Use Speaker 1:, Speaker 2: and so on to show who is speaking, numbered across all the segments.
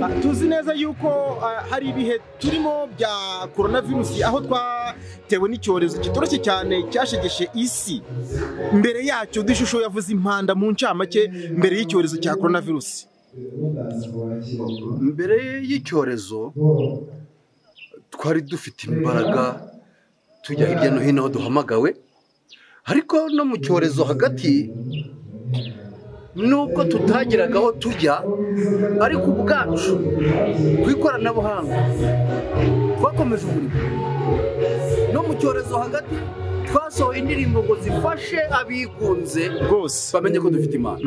Speaker 1: tuzi neza yuko hari ibihe turimo bya coronavirus aho twatewe n'icyorezo kitoroshye cyane cyashegeshe isi. Mbere yacyo dishusho yavuze impanda mu ncamake mbere y'icyorezo cya coronavirus.
Speaker 2: Mbere y'icyorezo twari dufite imbaraga tujya hirya no hino duhamagawe, ariko no mu cyorezo hagati nubwo tutagiraga aho tujya, ariko ubwacu ku ikoranabuhanga twakomeje umurimo. No mu cyorezo hagati twasohoye indirimbo ngo zifashe abigunze
Speaker 1: rwose
Speaker 2: bamenye ko dufite Imana.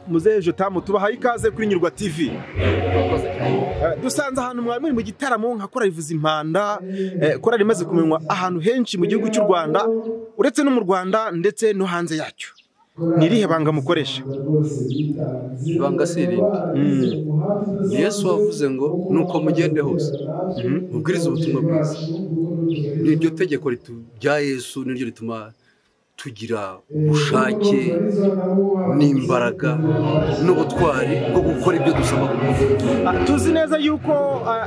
Speaker 1: Muzehe Jotamu tubahaye ikaze kuri Nyurwa TV. Dusanze ahantu mwari muri mu gitaramo nka Korali Vuza Impanda, korali imaze kumenywa ahantu henshi mu gihugu cy'u Rwanda uretse no mu Rwanda ndetse no hanze yacyo. Nirihe banga mukoresha?
Speaker 2: Ibanga si irindi. Yesu wavuze ngo nuko mugende hose mubwiriza ubutumwa bwiza. Niryo tegeko rya Yesu, niryo rituma tugira ubushake n'imbaraga n'ubutwari bwo gukora ibyo dusaba.
Speaker 1: Tuzi neza yuko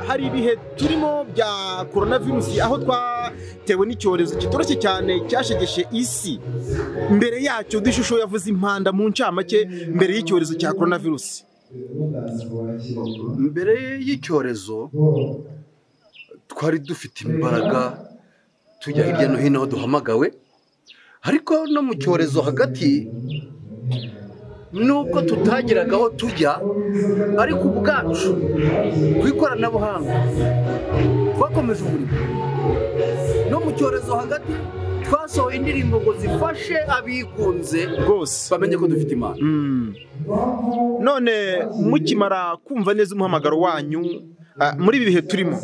Speaker 1: hari ibihe turimo bya coronavirus, aho twatewe n'icyorezo kitoroshye cyane cyashegeshe isi. Mbere yacyo dishusho yavuze impanda mu ncamake mbere y'icyorezo cya coronavirus.
Speaker 2: Mbere y'icyorezo twari dufite imbaraga tujya hirya no hino aho duhamagawe, ariko no mu cyorezo hagati nubwo tutageraga aho tujya, ariko ubwacu ku ikoranabuhanga twakomeje umurimo. No mu cyorezo hagati twasohoye indirimbo ngo zifashe abikunze rwose bamenye ko dufite Imana.
Speaker 1: None mukimara kumva neza umuhamagaro wanyu muri ibi bihe turimo,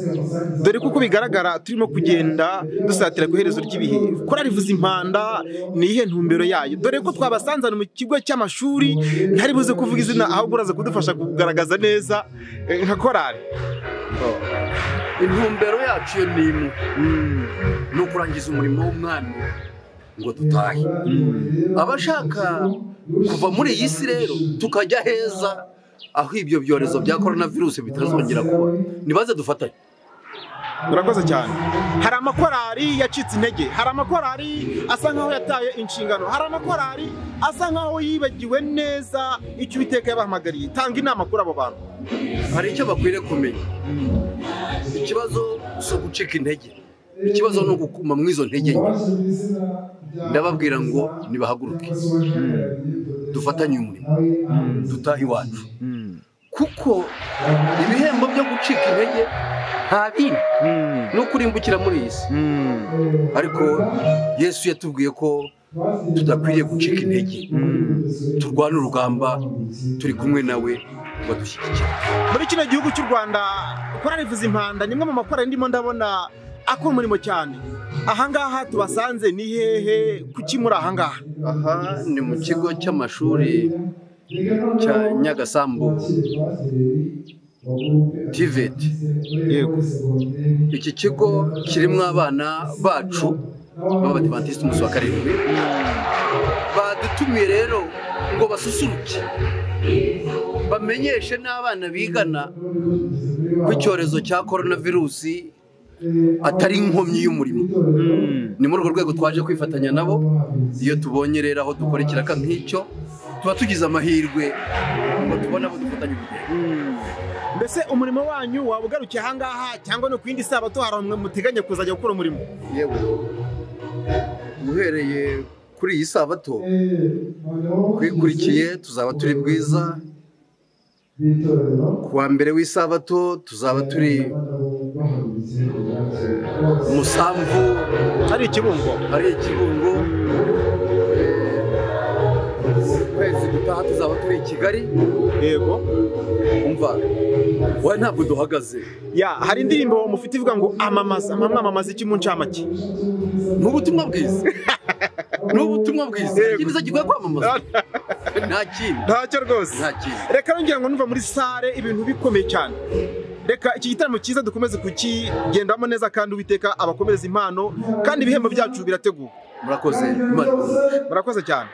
Speaker 1: dore kuko bigaragara turimo kugenda dusatira ku iherezo ry'ibihe, Korali Vuza Impanda ni ihe ntumbero yayo? Dore ko twabasanzana mu kigo cy'amashuri, ntari buze kuvuga izina ahubwo uraza kudufasha kugaragaza neza nka korali.
Speaker 2: Intumbero yacu yo ni imwe, ni ukurangiza umurimo w'Umwami ngo dutahe. Abashaka kuva muri iyi si rero tukajya heza, aho ibyo byorezo bya coronavirus bitazongera kuba, nibaze dufatanye.
Speaker 1: Murakoze cyane. Hari amakorari yacitse intege, hari amakorari asa nkaho yataye inshingano, hari amakorari asa nkaho yibagiwe neza icyo Uwiteka yabahamagariye. Tanga inama kuri abo bantu.
Speaker 2: Hari icyo bakwiriye kumenya. Ikibazo cyo gucika intege, ikibazo no gukuma mu izo ntege nke. Ndababwira ngo nibahaguruke, dufatanye umurimo, dutahe iwacu, kuko ibihembo byo gucika intege nta bindi no kurimbukira muri iyi si. Ariko Yesu yatubwiye ko tudakwiriye gucika intege, turwana urugamba turi kumwe nawe badushyigikira.
Speaker 1: Muri kino gihugu cy'u Rwanda korali Vuza Impanda nimwe mu makorali ndimo ndabona akora umurimo cyane. Ahangaha tubasanze ni hehe, kuki muri ahangaha?
Speaker 2: Aha ni mu kigo cy'amashuri cya Nyagasambu TVET.
Speaker 1: Yego.
Speaker 2: Iki kigo kirimo abana bacu b'Abadiventiste umunsi wa karindwi. Badutumiye rero ngo basusuruke, bamenyeshe n'abana bigana ko icyorezo cya coronavirusi atari inkomyi y'umurimo. Ni muri urwo rwego twaje kwifatanya nabo. Iyo tubonye rero aho dukora ikiraka nk'icyo, tuba tugize amahirwe ngo tubone abo dufatanya urugendo.
Speaker 1: Mbese umurimo wanyu waba ugarukiye ahangaha cyangwa no ku yindi sabato hari umwe muteganya kuzajya gukora umurimo?
Speaker 2: Yewe, uhereye kuri iyi sabato twikurikiye tuzaba turi Bwiza. Kuwa mbere w'isabato tuzaba turi Musamvu,
Speaker 1: hari Ikibungo.
Speaker 2: Kwezi gutaha tuzaba turi Kigali.
Speaker 1: Yego.
Speaker 2: Umva, wowe ntabwo duhagaze.
Speaker 1: Ya, hari indirimbo mufite ivuga ngo amamaza iki mu ncamake?
Speaker 2: N'ubutumwa bwiza. N'ubutumwa bwiza. Ikindi giye kwamamaza. Nta kindi.
Speaker 1: Ntacyo rwose.
Speaker 2: Nta kindi.
Speaker 1: Reka ngira ngo numva muri sare ibintu bikomeye cyane. Reka iki gitaramo cyiza dukomeze kukigendamo neza kandi Uwiteka abakomereza impano kandi ibihembo byacu birateguwe.
Speaker 2: Murakoze.
Speaker 1: Murakoze cyane.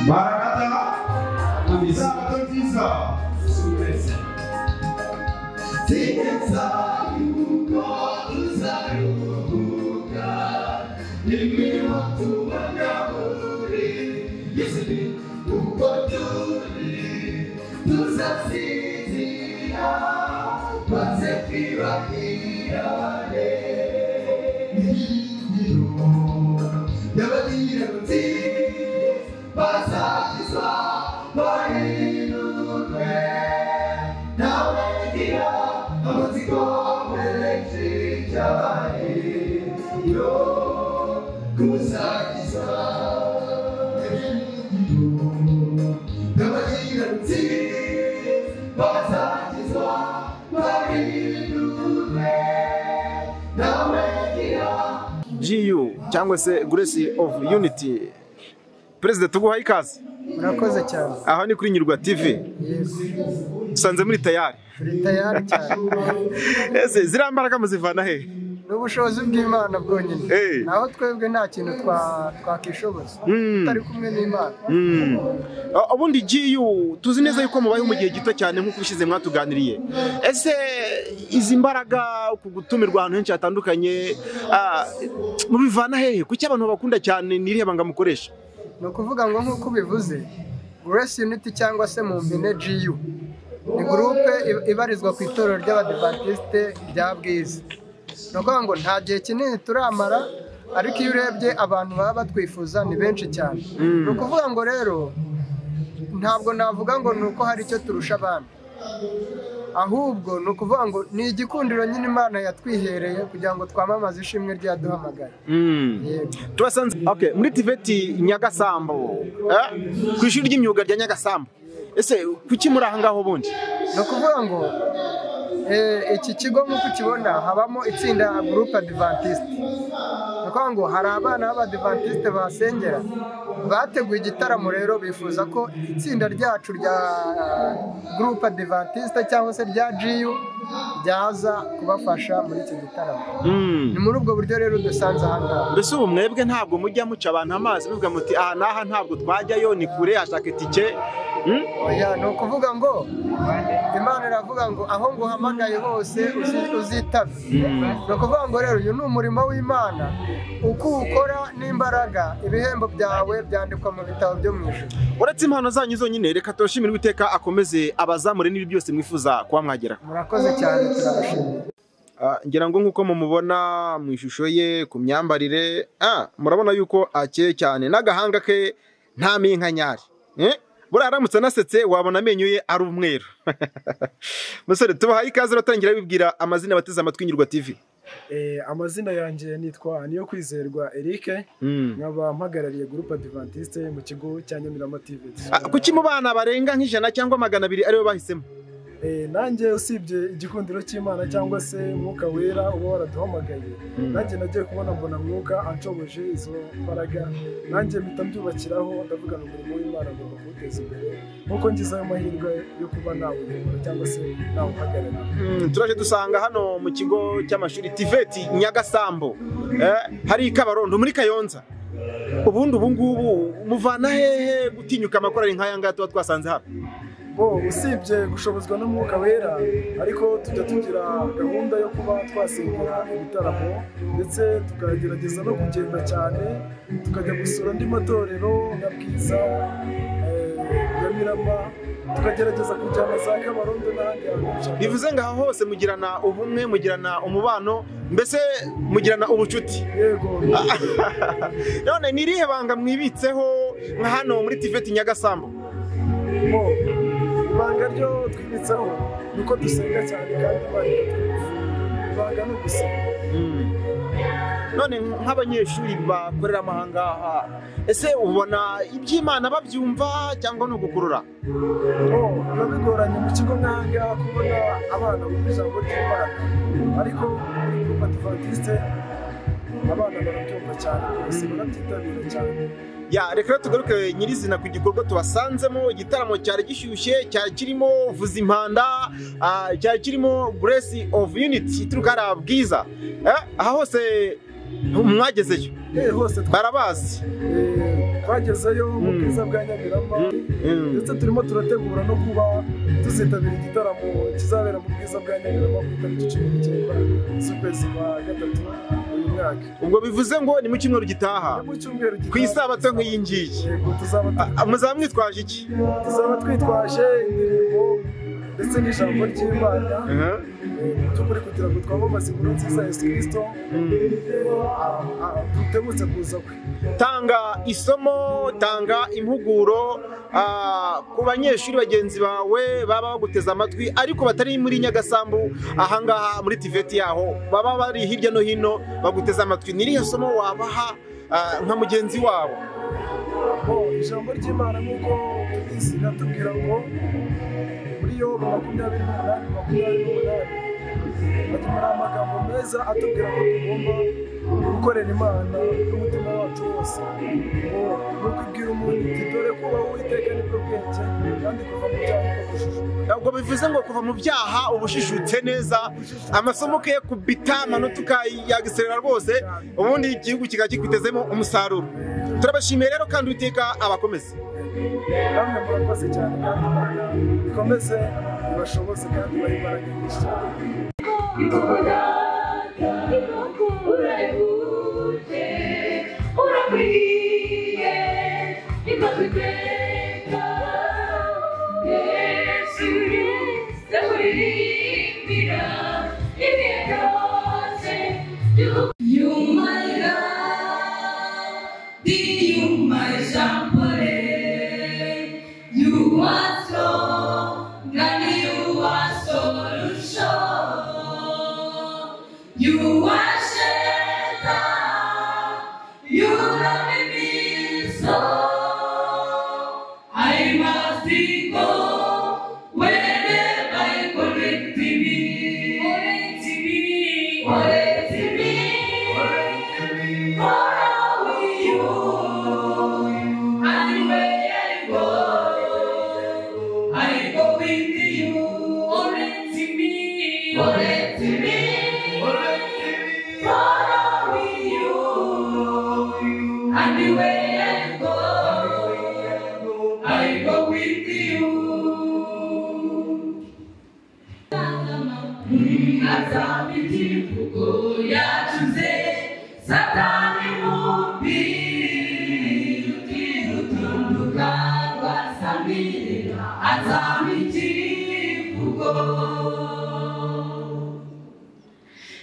Speaker 3: Maranatha, isabato nziza sumeze tigeza yuko tuzaruhuka imirimo tubona muri Yesu uko turi tuzasinzira maze twibagirane y'abagira uti bazakizwa bahindurwe nawe gira amatsiko menshi cyane yo kuzakizwa y'abagira uti bazakizwa bahindurwe nawe gira
Speaker 1: GU cyangwa se Grace of Unity. Perezida tuguhaye ikaze.
Speaker 4: Murakoze cyane.
Speaker 1: Aha ni kuri Nyirwa TV. Dusanze muri tayari.
Speaker 4: Turi tayari cyane.
Speaker 1: Ese zirambaraga muzivana he?
Speaker 4: N'ubushobozi bw'Imana bwonyine. Naho twebwe nta kintu twakishoboza. Tutari kumwe n'Imana.
Speaker 1: Ubundi GU tuzi neza yuko mubayeho mu gihe gito cyane nk'uko bishize mwatuganiriye. Ese izi mbaraga kugutumirwa ahantu henshi hatandukanye mubivana hehe? Kuki abantu bakunda cyane nirihe banga mukoresha?
Speaker 4: Ni ukuvuga ngo nk'uko ubivuze Grace Unity cyangwa se mu mpine GU ni groupe ibarizwa ku itorero ry'Abadiventiste rya Bwiza. Ni ukuvuga ngo nta gihe kinini turamara ariko iyo urebye abantu baba batwifuza ni benshi cyane. Ni ukuvuga ngo rero ntabwo navuga ngo ni uko hari icyo turusha abandi, ahubwo ni ukuvuga ngo ni igikundiro nyine Imana yatwihereye kugira ngo twamamaze ishimwe ryaduhamagaye.
Speaker 1: Tubasanze muri TVET Nyagasambo, ku ishuri ry'imyuga rya Nyagasambo. Ese kuki muri aha ngaho bundi?
Speaker 4: Ni ukuvuga ngo iki kigo nk'uko ukibona habamo itsinda Groupe Adventiste. Ni ukuvuga ngo hari abana b'Abadiventiste basengera bateguye igitaramo, rero bifuza ko itsinda ryacu rya Groupe Adventiste cyangwa se rya GU ryaza kubafasha muri iki gitaramo. Ni muri ubwo buryo rero dusanze aha ngaha.
Speaker 1: Mbese ubu mwebwe ntabwo mujya muca abantu amazi bivuga muti aha n'aha ntabwo twajyayo, ni kure, hashaka itike?
Speaker 4: Oya, ni ukuvuga ngo Imana iravuga ngo aho nguhamagaye hose uzitabe. Ni ukuvuga ngo rero uyu ni umurimo w'Imana, uko ukora n'imbaraga ibihembo byawe byandikwa mu bitabo byo mu ijuru.
Speaker 1: Uretse impano zanyu zonyine, reka tubashimire Uwiteka akomeze abazamure n'ibi byose mwifuza kuba mwagera.
Speaker 4: Murakoze cyane, turabashimiye.
Speaker 1: Ngira ngo nk'uko mumubona mu ishusho ye, ku myambarire, murabona yuko akeye cyane, n'agahanga ke nta minkanyari. Buriya aramutse anasetse wabona amenyo ye ari umweru. Musore, tubahaye ikaze, uratangira bibwira amazina abateze amatwi Nyirwa TV.
Speaker 5: Amazina yanjye nitwa Niyokwizerwa Eric, nkaba mpagarariye Groupe Adventiste mu kigo cya Nyamirama TVET.
Speaker 1: Kuki mu bana barenga nk'ijana cyangwa 200 aribo bahisemo?
Speaker 5: Nanjye usibye igikundiro cy'Imana cyangwa se Mwuka Wera uba waraduhamagaye, nanjye nagiye kubona mbona Mwuka anshoboje izo mbaraga, nanjye mpita mbyubakiraho ndavuga ngo umurimo w'Imana ngomba kuwuteza imbere nk'uko ngize ayo mahirwe yo kuba nawuyobora cyangwa se nawuhagarara.
Speaker 1: Turaje dusanga hano mu kigo cy'amashuri TVET Nyagasambo, hari Kabarondo muri Kayonza. Ubundi ubu ngubu muvana hehe gutinyuka amakorari nk'aya ngaya tuba twasanze hano?
Speaker 5: Usibye gushobozwa n'Umwuka Wera, ariko tujya tugira gahunda yo kuba twasengera ibitaramo ndetse tukagerageza no kugenda cyane tukajya gusura andi matorero nka Bwiza, Nyamirama tukagerageza kujyana za Kabarondo n'ahandi hantu.
Speaker 1: bivuze ngo aho hose mugirana ubumwe, mugirana umubano, mbese mugirana ubucuti.
Speaker 5: Yego.
Speaker 1: None ni irihe banga mwibitseho nka hano muri TVET Nyagasambu?
Speaker 5: Ibanga ryo twibitseho nuko dusenga cyane kandi ibanga ni ugusenga.
Speaker 1: None nk'abanyeshuri bakorera amahangaha, ese ubona iby'Imana babyumva cyangwa ni ugukurura?
Speaker 5: Biba bigoranye mu kigo nk'ahangaha kubona abana bumva ijambo ry'Imana, ariko muri groupe Adventiste abana barabyumva cyane rwose, barabyitabira cyane.
Speaker 1: Reka rero tugaruke nyirizina ku gikorwa tubasanzemo. Igitaramo cyari gishyushye, cyari kirimo vuza impanda, cyari kirimo Grace of Unity ituruka hariya Bwiza. Aha hose mwagezeyo?
Speaker 5: Hose
Speaker 1: barabazi.
Speaker 5: Twagezeyo mu Bwiza bwa Nyamirama, ndetse turimo turategura no kuba tuzitabira igitaramo kizabera mu Bwiza bwa Nyamirama ku itariki 19 z'ukwezi kwa gatatu uyu mwaka.
Speaker 1: Ubwo bivuze ngo ni mu cyumweru gitaha, ku isabato nk'iyi ngiyi. Muzaba mwitwaje iki?
Speaker 5: Tuzaba twitwaje indirimbo ndetse n'ijambo ry'Imana, tukuri kugira ngo twamamaze inkuru nziza ya Yesu Kristo, tutebutse kuza kwe.
Speaker 1: Tanga isomo, tanga impuguro ku banyeshuri bagenzi bawe baba baguteza amatwi ariko batari muri Nyagasambu, ahangaha muri TVET yaho baba bari hirya no hino baguteza amatwi. Ni irihe somo wabaha nka mugenzi wabo?
Speaker 5: Ijambo ry'Imana nk'uko tubizi natubwira ngo muri Yobu 28:28 bagira amagambo meza atubwira ko tugomba gukorera Imana n'umutima wacu wose. Nuko ibwira umuntu iti dore kuba Uwiteka nibwo bwenge kandi kuva mu byaha niko gushishuka.
Speaker 1: Ubwo bivuze ngo kuva mu byaha ubushishutse neza, amasomo ke kubita amanota ukayagiserera rwose, ubundi igihugu kikakikwitezemo umusaruro. Turabashimiye rero kandi Uwiteka abakomeze.
Speaker 5: Namwe murakoze cyane kandi Imana ikomeze ibashoboze kandi ibahe imbaraga nyinshi cyane.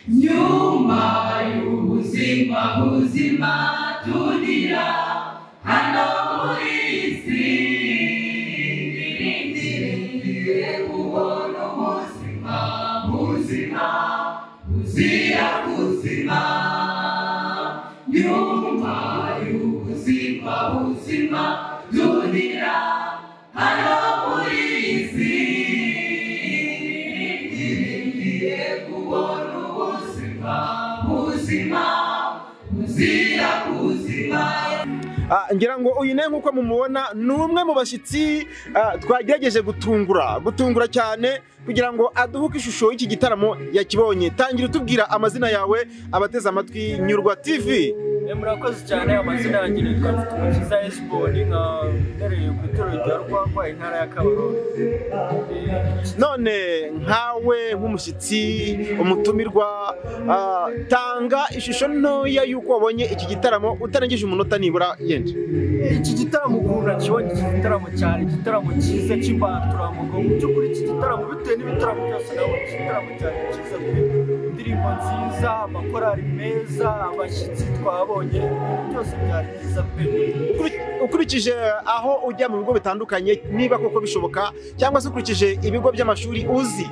Speaker 3: Nyuma y'ubuzima tugira hano muri isi, ndirindiriye kubona ubuzima buzira kuzima. Nyuma y'ubuzima tugira hano muri isi, ndirindiriye kubona ubuzima buzira kuzima.
Speaker 1: Ngira ngo uyu nawe nk'uko mumubona ni umwe mu bashyitsi twagerageje gutungura cyane kugira ngo aduhuke ishusho y'iki gitaramo yakibonye. Tangira utubwira amazina yawe abateze amatwi Nyurwa TV.
Speaker 6: Murakoze cyane. Amazina yanjye nitwa Mfitumukiza Esbon, nherereye ku itorero rya Rwangwa, intara ya Kabarondo.
Speaker 1: None nkawe nk'umushyitsi umutumirwa, tanga ishusho ntoya y'uko wabonye iki gitaramo utarengeje umunota nibura yenda.
Speaker 6: Iki gitaramo ukuntu nakibonye, iki gitaramo cyane igitaramo cyiza cy'imbaturamugabo. Mu by'ukuri iki gitaramo bitewe n'ibitaramo byose nabonye, iki gitaramo cyane cyiza pe, indirimbo nziza, amakorari meza, abashyitsi twabonye, byose byari byiza pe.
Speaker 1: Ukurikije aho ujya mu bigo bitandukanye, niba koko bishoboka, cyangwa se ukurikije ibigo by'amashuri uzi,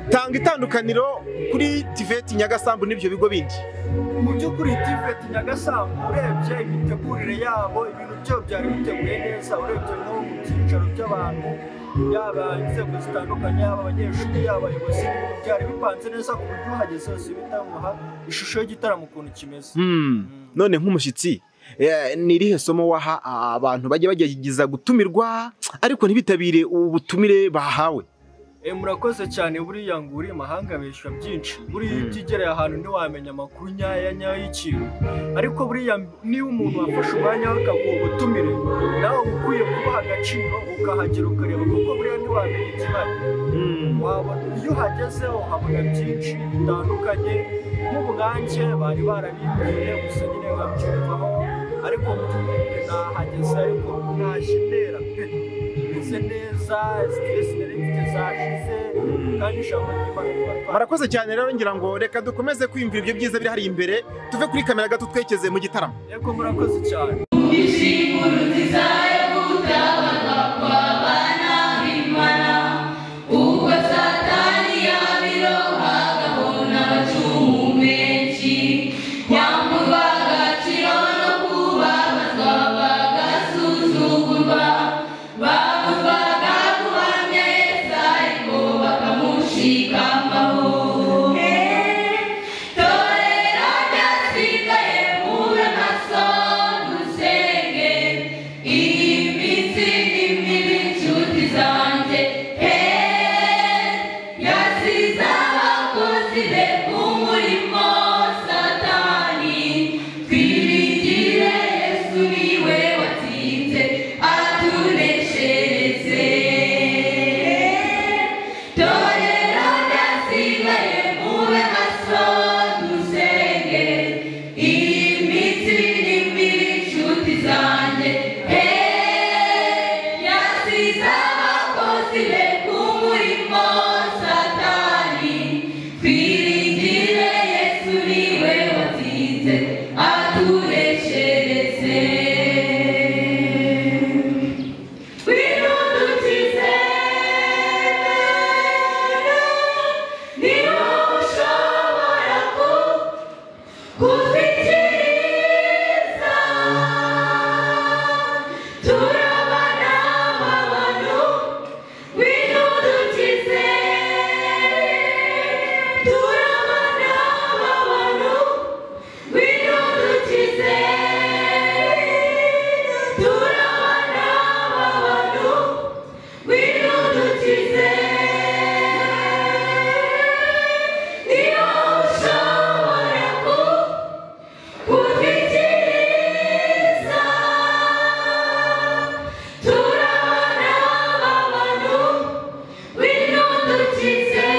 Speaker 1: tanga itandukaniro kuri TVET Nyagasambu n'ibyo bigo bindi.
Speaker 6: Mu by'ukuri TVET Nyagasambu urebye imitegurire yabo, ibintu byo byari biteguye neza, urebye no mu byicaro by'abantu, yaba inzego zitandukanye, yaba abanyeshuri, yaba abayobozi, byari bipanze neza ku buryo uhageze hose bitamuha ishusho y'igitaramo ukuntu kimeze.
Speaker 1: None nk'umushyitsi, ni irihe somo waha abantu bajya bagerageza gutumirwa ariko ntibitabire ubutumire bahawe?
Speaker 6: Murakoze cyane. Buriya ngo uri mahanga beshywa byinshi, buriya utigereye ahantu ntiwamenya amakuru nyayo y'ikintu, ariko buriya niba umuntu wafashe umwanya we akaguha ubutumire, nawe ukwiye kubaha agaciro ukahagera ukareba, kuko buriya ntiwamenya igihari. Wabona iyo uhagezeho habona byinshi bitandukanye, nk'ubwanjye bari barabimbwiye gusa nyine babyumvaho, ariko mu by'ukuri nahageze ariko ntashimera pe, meze neza, stress nari mfite zashize, kandi ijambo ry'Imana.
Speaker 1: Murakoze cyane rero, ngira ngo reka dukomeze kwiyumvira ibyo byiza biri hari imbere, tuve kuri kamera gato twekeze mu gitaramo.
Speaker 6: Yego murakoze cyane.
Speaker 3: Ishimuru nziza yo gutabarwa kw'abana b'Imana, ubwo Satani yabirohagaho n'abacumu benshi, yamburwa agaciro no kubabazwa bagasuzugurwa, babuzwaga guhamya Yesu ariko bakamushikamaho. Torero ryasigaye mube maso dusenge, iyi minsi ni mibi nshuti zanjye, yasize abakozi be ku murimo Satani, twiringire Yesu niwe watsinze atuneshereze. Torero ryasigaye mube maso dusenge, iyi minsi ni mibi nshuti zanjye, yasize abakozi be ku murimo Satani, twiringire Yesu niwe watsinze atuneshereze. Wirudukize, niba ushobora kuzikiriza, turabana b'abantu. Wirudukize, turabana b'abantu. Wirudukize, turabana b'abantu. Wirudukize, niba ushobora kuzikiriza, turabana b'abantu. Wirudukize.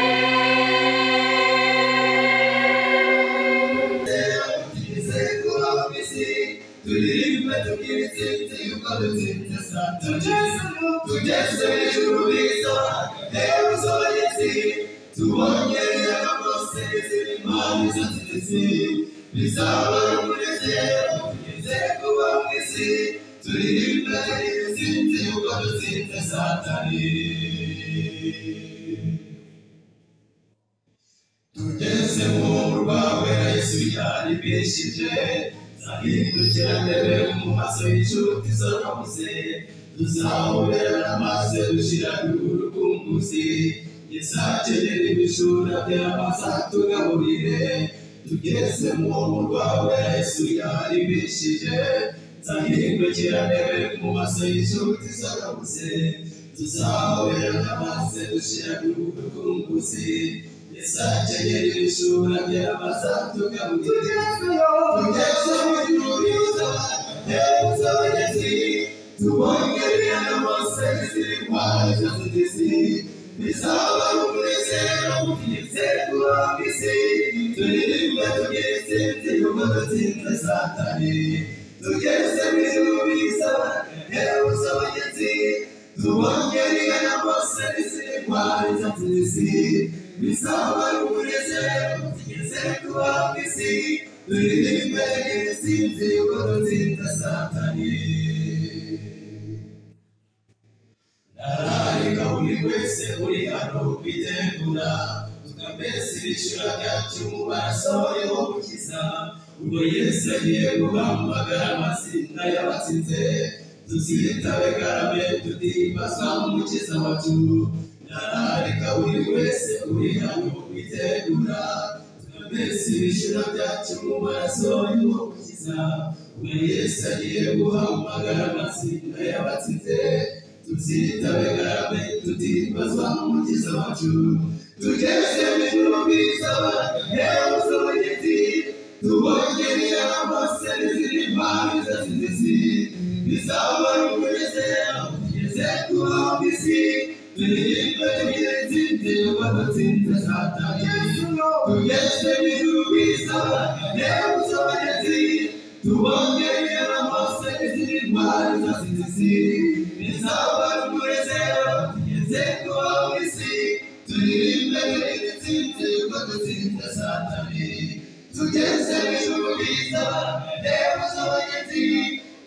Speaker 7: Turirimbe tugira intsinzi yuko dutsinze Satani, tugeze hejuru biza hejuru y'isi, tubonye ibyago byose z'Imana izatsinze, bizaba umunezero tugeze kuba mu isi, turirimbe tugira intsinzi yuko dutsinze Satani. Tugeze mu murwa wera Yesu yaribishije, zahindukira ndebe mu maso y'inshuti zarabuze, tuzahoberana maze dushira urukumbuzi, Yesu akenera ibishura by'amazi atugaburire. Tugeze mu murwa wera Yesu yaribishije, zahindukira ndebe mu maso y'inshuti zarabuze, tuzahoberana maze dushira urukumbuzi, Isakegera ibishura by'amasatuka tugeze mu gihugu heza abagezi tubongerera n'amose ziri kwaje z'isi bizaba umunezero mugeze kuronka isi turirimba tugeze tuyumva dutsinze satani tugeze mu ijuru bizaba heza abagezi tubongerera n'amose ziri kwaje z'isi bizaba umunezero tugeze kuronka isi turirimba tugeze tuyumva dutsinze satani Nararika buri wese uri hano kwitegura tukambese ibiciro byacu mu maraso yo gukiza ubwo Yesu agiye guhamagara amazina y'abatsinze tuzitabe karame tutibazwa mu mukiza wacu nararika buri wese uri hano kwitegura tukambese ibiciro byacu mu maraso yo gukiza ubwo Yesu agiye guhamagara amazina y'abatsinze tuzitabe karame tutibazwa mu mukiza wacu tugeze mu ijuru bizaba heza abagezi tubongerera n'amose ziri impande z'isi bizaba umunezero tugeze kuronka isi turirimbe tugeze tuyumva dutsinze satani tugeze mu ijuru bizaba heza abagezi tubongerera n'amose ziri impande z'isi bizaba umunezero tugeze kuronka isi turirimbe tugeze tuyumva dutsinze satani tugeze mu ijuru bizaba heza abagezi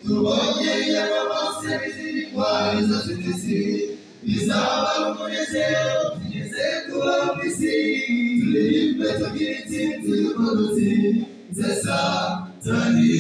Speaker 7: tubongerera n'amose ziri impande z'isi bizaba umunezero tugeze kuronka isi turirimbe tugeze tuyumva dutsinze satani